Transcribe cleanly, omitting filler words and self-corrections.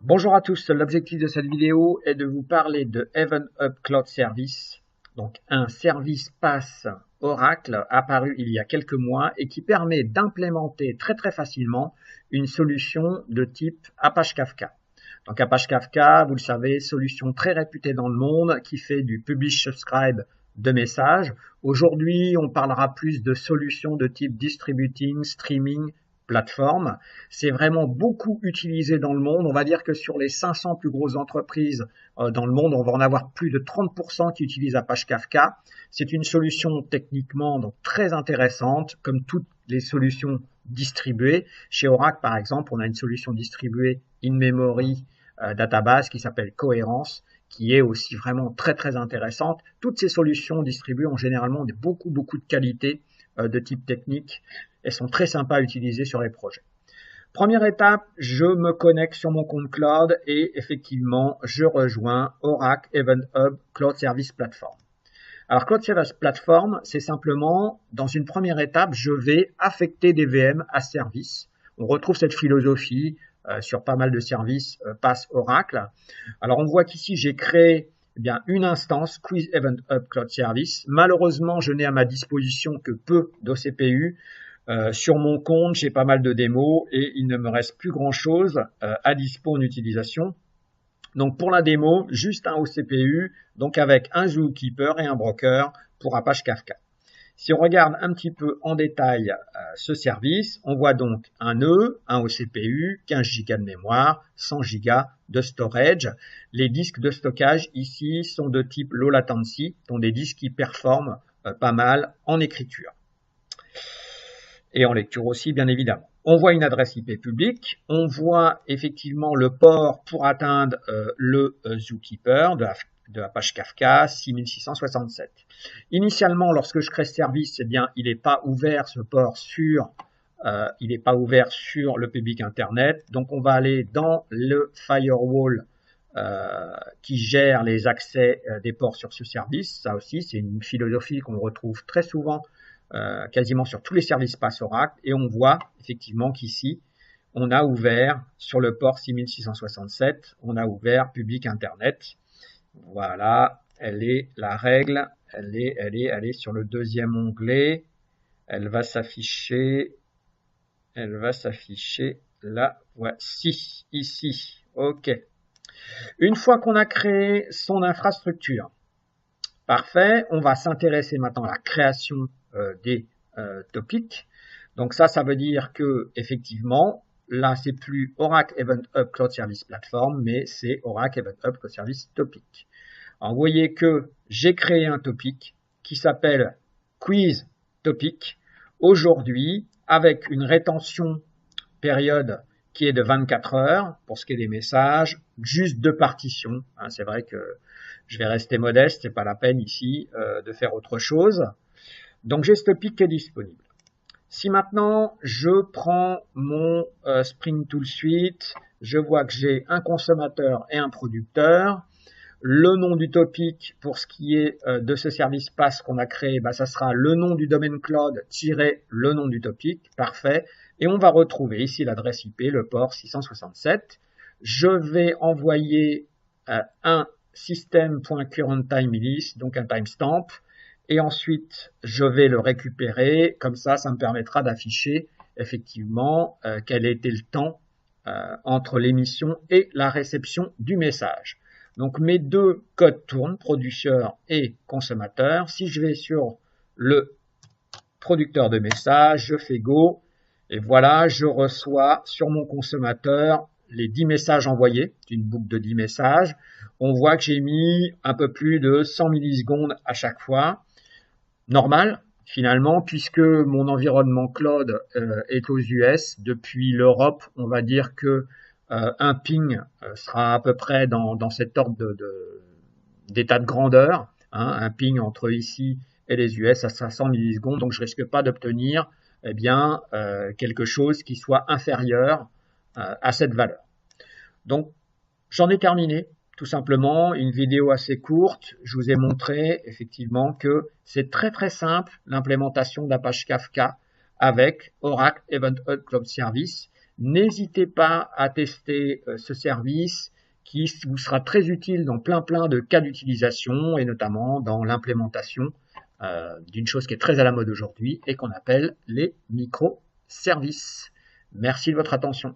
Bonjour à tous, l'objectif de cette vidéo est de vous parler de Event Hub Cloud Service, donc un service PaaS Oracle apparu il y a quelques mois et qui permet d'implémenter très facilement une solution de type Apache Kafka. Donc Apache Kafka, vous le savez, solution très réputée dans le monde qui fait du publish subscribe de messages. Aujourd'hui, on parlera plus de solutions de type distributing, streaming, plateforme. C'est vraiment beaucoup utilisé dans le monde. On va dire que sur les 500 plus grosses entreprises dans le monde, on va en avoir plus de 30% qui utilisent Apache Kafka. C'est une solution techniquement donc très intéressante, comme toutes les solutions distribuées. Chez Oracle, par exemple, on a une solution distribuée in-memory database qui s'appelle Cohérence, qui est aussi vraiment très intéressante. Toutes ces solutions distribuées ont généralement beaucoup de qualité de type technique. Elles sont très sympas à utiliser sur les projets. Première étape, je me connecte sur mon compte cloud et effectivement, je rejoins Oracle Event Hub Cloud Service Platform. Alors, Cloud Service Platform, c'est simplement, dans une première étape, je vais affecter des VM à service. On retrouve cette philosophie sur pas mal de services PaaS Oracle. Alors, on voit qu'ici, j'ai créé une instance Quiz Event Hub Cloud Service. Malheureusement, je n'ai à ma disposition que peu d'OCPU. Sur mon compte, j'ai pas mal de démos et il ne me reste plus grand-chose à dispo en utilisation. Donc pour la démo, juste un OCPU, donc avec un Zookeeper et un broker pour Apache Kafka. Si on regarde un petit peu en détail ce service, on voit donc un nœud, un OCPU, 15 Go de mémoire, 100 Go de storage. Les disques de stockage ici sont de type low latency, donc des disques qui performent pas mal en écriture. Et en lecture aussi, bien évidemment. On voit une adresse IP publique, on voit effectivement le port pour atteindre le Zookeeper de Apache Kafka 6667. Initialement, lorsque je crée ce service, eh bien, il n'est pas ouvert ce port sur le public Internet. Donc, on va aller dans le firewall qui gère les accès des ports sur ce service. Ça aussi, c'est une philosophie qu'on retrouve très souvent quasiment sur tous les services PaaS Oracle, et on voit effectivement qu'ici, on a ouvert sur le port 6667, on a ouvert public Internet. Voilà, elle est la règle, elle est sur le deuxième onglet, elle va s'afficher là, voici, ici, ok. Une fois qu'on a créé son infrastructure, parfait, on va s'intéresser maintenant à la création des topics. Donc ça veut dire que effectivement, là c'est plus Oracle Event Hub Cloud Service Platform, mais c'est Oracle Event Hub Cloud Service Topic. Alors vous voyez que j'ai créé un topic qui s'appelle Quiz Topic aujourd'hui avec une rétention période qui est de 24 heures pour ce qui est des messages, juste 2 partitions. C'est vrai que je vais rester modeste, c'est pas la peine ici de faire autre chose. Donc j'ai ce topic qui est disponible. Si maintenant je prends mon Spring Tool Suite, je vois que j'ai un consommateur et un producteur. Le nom du topic pour ce qui est de ce service PaaS qu'on a créé, ça sera le nom du domaine cloud le nom du topic, parfait. Et on va retrouver ici l'adresse IP, le port 667. Je vais envoyer un system.currentTime list, donc un timestamp. Et ensuite, je vais le récupérer. Comme ça me permettra d'afficher effectivement quel était le temps entre l'émission et la réception du message. Donc, mes deux codes tournent, producteur et consommateur. Si je vais sur le producteur de messages, je fais Go. Et voilà, je reçois sur mon consommateur les 10 messages envoyés, d'une boucle de 10 messages. On voit que j'ai mis un peu plus de 100 millisecondes à chaque fois. Normal, finalement, puisque mon environnement cloud est aux US. Depuis l'Europe, on va dire que un ping sera à peu près dans cet ordre d'état de grandeur. Un ping entre ici et les US, ça sera 100 millisecondes, donc je risque pas d'obtenir quelque chose qui soit inférieur à cette valeur. Donc, j'en ai terminé. Tout simplement, une vidéo assez courte. Je vous ai montré effectivement que c'est très simple l'implémentation d'Apache Kafka avec Oracle Event Hub Cloud Service N'hésitez pas à tester ce service qui vous sera très utile dans plein de cas d'utilisation et notamment dans l'implémentation d'une chose qui est très à la mode aujourd'hui et qu'on appelle les microservices. Merci de votre attention.